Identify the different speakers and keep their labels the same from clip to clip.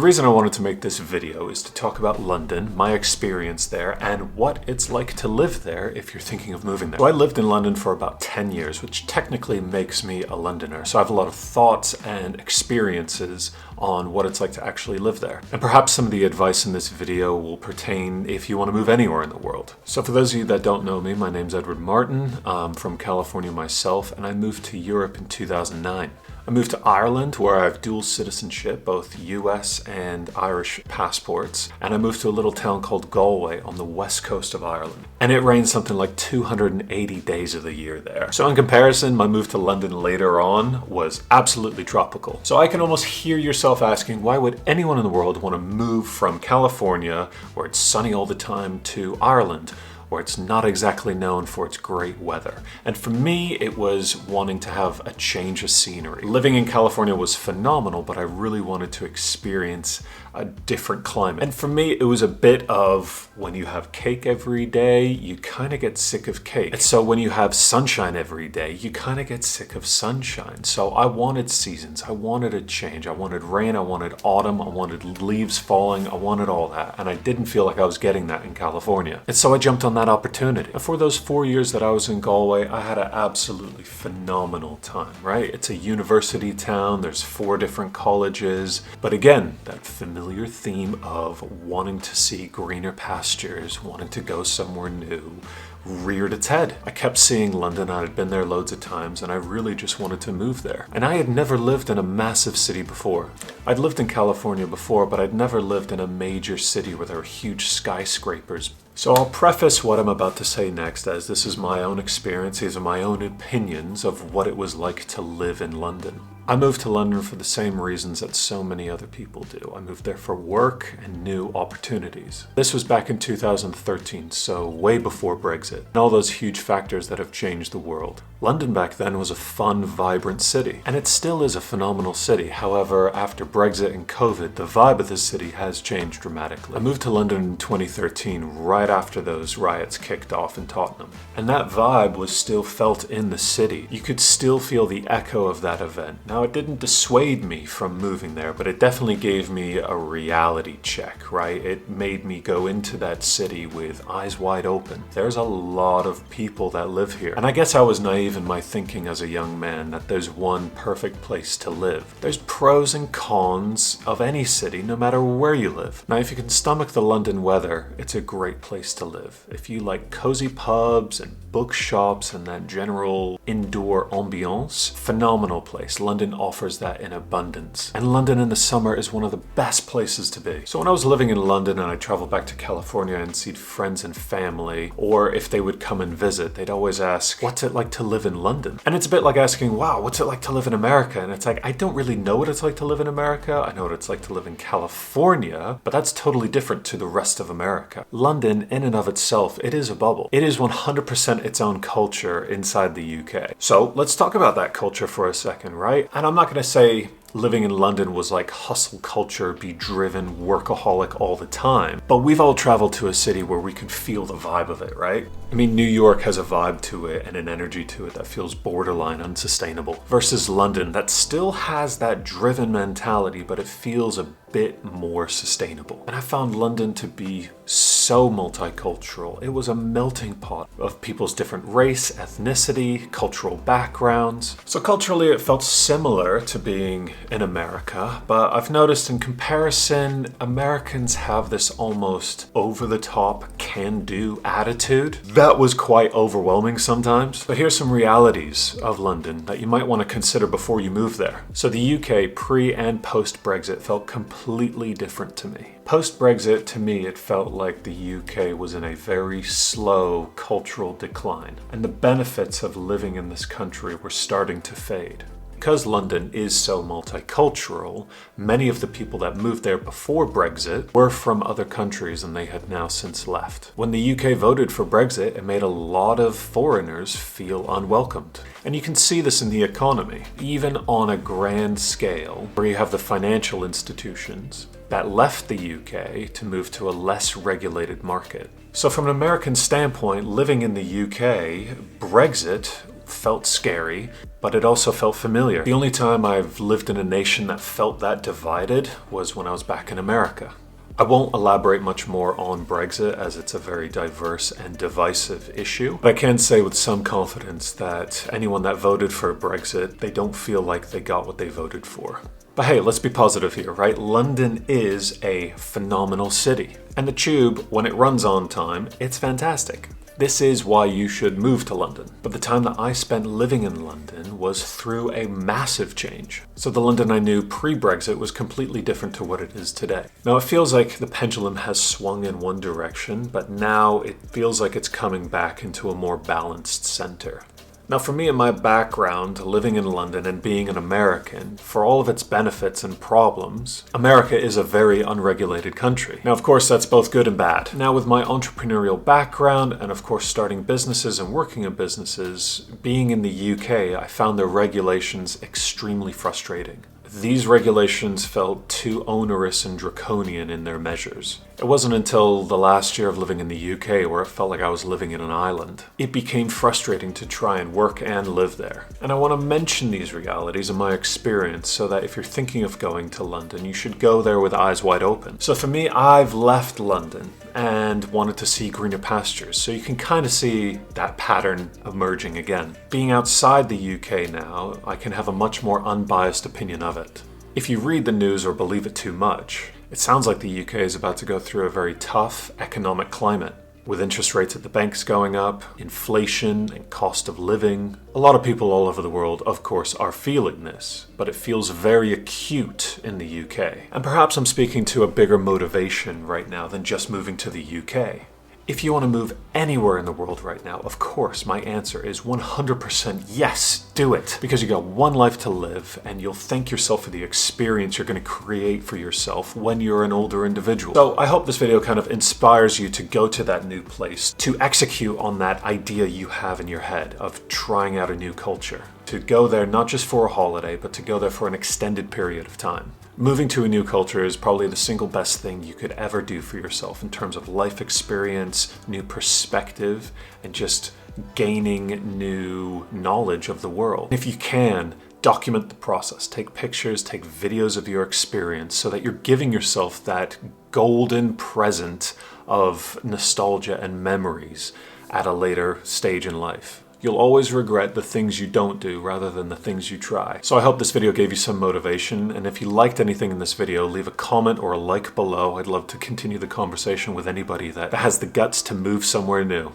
Speaker 1: The reason I wanted to make this video is to talk about London, my experience there, and what it's like to live there if you're thinking of moving there. So I lived in London for about 10 years, which technically makes me a Londoner. So I have a lot of thoughts and experiences on what it's like to actually live there. And perhaps some of the advice in this video will pertain if you want to move anywhere in the world. So for those of you that don't know me, my name's Edward Martin. I'm from California myself, and I moved to Europe in 2009. I moved to Ireland, where I have dual citizenship, both US and Irish passports, and I moved to a little town called Galway on the west coast of Ireland. And it rains something like 280 days of the year there. So in comparison, my move to London later on was absolutely tropical. So I can almost hear yourself asking, why would anyone in the world want to move from California, where it's sunny all the time, to Ireland, where it's not exactly known for its great weather? And for me, it was wanting to have a change of scenery. Living in California was phenomenal, but I really wanted to experience a different climate. And for me, it was a bit of when you have cake every day, you kind of get sick of cake. And so when you have sunshine every day, you kind of get sick of sunshine. So I wanted seasons. I wanted a change. I wanted rain. I wanted autumn. I wanted leaves falling. I wanted all that. And I didn't feel like I was getting that in California. And so I jumped on that opportunity. And for those 4 years that I was in Galway, I had an absolutely phenomenal time, right? It's a university town. There's 4 different colleges. But again, that familiar theme of wanting to see greener pastures, wanting to go somewhere new, reared its head. I kept seeing London. I had been there loads of times, and I really just wanted to move there. And I had never lived in a massive city before. I'd lived in California before, but I'd never lived in a major city where there were huge skyscrapers. So I'll preface what I'm about to say next as this is my own experience, these are my own opinions of what it was like to live in London. I moved to London for the same reasons that so many other people do. I moved there for work and new opportunities. This was back in 2013, so way before Brexit, and all those huge factors that have changed the world. London back then was a fun, vibrant city, and it still is a phenomenal city. However, after Brexit and COVID, the vibe of the city has changed dramatically. I moved to London in 2013, right after those riots kicked off in Tottenham, and that vibe was still felt in the city. You could still feel the echo of that event. Now, it didn't dissuade me from moving there, but it definitely gave me a reality check, right? It made me go into that city with eyes wide open. There's a lot of people that live here. And I guess I was naive in my thinking as a young man that there's one perfect place to live. There's pros and cons of any city, no matter where you live. Now, if you can stomach the London weather, it's a great place to live. If you like cozy pubs and bookshops and that general indoor ambiance, phenomenal place. London offers that in abundance. And London in the summer is one of the best places to be. So when I was living in London and I traveled back to California and see friends and family, or if they would come and visit, they'd always ask, what's it like to live in London? And it's a bit like asking, wow, what's it like to live in America? And it's like, I don't really know what it's like to live in America. I know what it's like to live in California, but that's totally different to the rest of America. London, in and of itself, it is a bubble. It is 100% its own culture inside the UK. So let's talk about that culture for a second, right? And I'm not going to say living in London was like hustle culture, be driven, workaholic all the time. But we've all traveled to a city where we can feel the vibe of it, right? I mean, New York has a vibe to it and an energy to it that feels borderline unsustainable. Versus London, that still has that driven mentality, but it feels a bit more sustainable. And I found London to be so multicultural. It was a melting pot of people's different race, ethnicity, cultural backgrounds. So culturally, it felt similar to being in America, but I've noticed in comparison, Americans have this almost over-the-top can-do attitude. That was quite overwhelming sometimes. But here's some realities of London that you might want to consider before you move there. So the UK pre- and post-Brexit felt completely different to me. Post-Brexit, to me, it felt like the UK was in a very slow cultural decline, and the benefits of living in this country were starting to fade. Because London is so multicultural, many of the people that moved there before Brexit were from other countries and they had now since left. When the UK voted for Brexit, it made a lot of foreigners feel unwelcomed. And you can see this in the economy, even on a grand scale, where you have the financial institutions that left the UK to move to a less regulated market. So from an American standpoint, living in the UK, Brexit felt scary, but it also felt familiar. The only time I've lived in a nation that felt that divided was when I was back in America. I won't elaborate much more on Brexit as it's a very diverse and divisive issue, but I can say with some confidence that anyone that voted for Brexit, they don't feel like they got what they voted for. But hey, let's be positive here, right? London is a phenomenal city, and the tube, when it runs on time, it's fantastic. This is why you should move to London. But the time that I spent living in London was through a massive change. So the London I knew pre-Brexit was completely different to what it is today. Now it feels like the pendulum has swung in one direction, but now it feels like it's coming back into a more balanced center. Now for me and my background, living in London and being an American, for all of its benefits and problems, America is a very unregulated country. Now of course that's both good and bad. Now with my entrepreneurial background and of course starting businesses and working in businesses, being in the UK, I found the regulations extremely frustrating. These regulations felt too onerous and draconian in their measures. It wasn't until the last year of living in the UK where it felt like I was living in an island. It became frustrating to try and work and live there. And I want to mention these realities and my experience so that if you're thinking of going to London, you should go there with eyes wide open. So for me, I've left London and wanted to see greener pastures, so you can kind of see that pattern emerging again. Being outside the UK now, I can have a much more unbiased opinion of it. If you read the news or believe it too much, it sounds like the UK is about to go through a very tough economic climate. With interest rates at the banks going up, inflation and cost of living. A lot of people all over the world, of course, are feeling this, but it feels very acute in the UK. And perhaps I'm speaking to a bigger motivation right now than just moving to the UK. If you want to move anywhere in the world right now, of course, my answer is 100% yes, do it. Because you got one life to live and you'll thank yourself for the experience you're going to create for yourself when you're an older individual. So I hope this video kind of inspires you to go to that new place, to execute on that idea you have in your head of trying out a new culture. To go there not just for a holiday, but to go there for an extended period of time. Moving to a new culture is probably the single best thing you could ever do for yourself in terms of life experience, new perspective, and just gaining new knowledge of the world. If you can, document the process. Take pictures, take videos of your experience so that you're giving yourself that golden present of nostalgia and memories at a later stage in life. You'll always regret the things you don't do rather than the things you try. So I hope this video gave you some motivation, and if you liked anything in this video, leave a comment or a like below. I'd love to continue the conversation with anybody that has the guts to move somewhere new.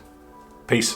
Speaker 1: Peace.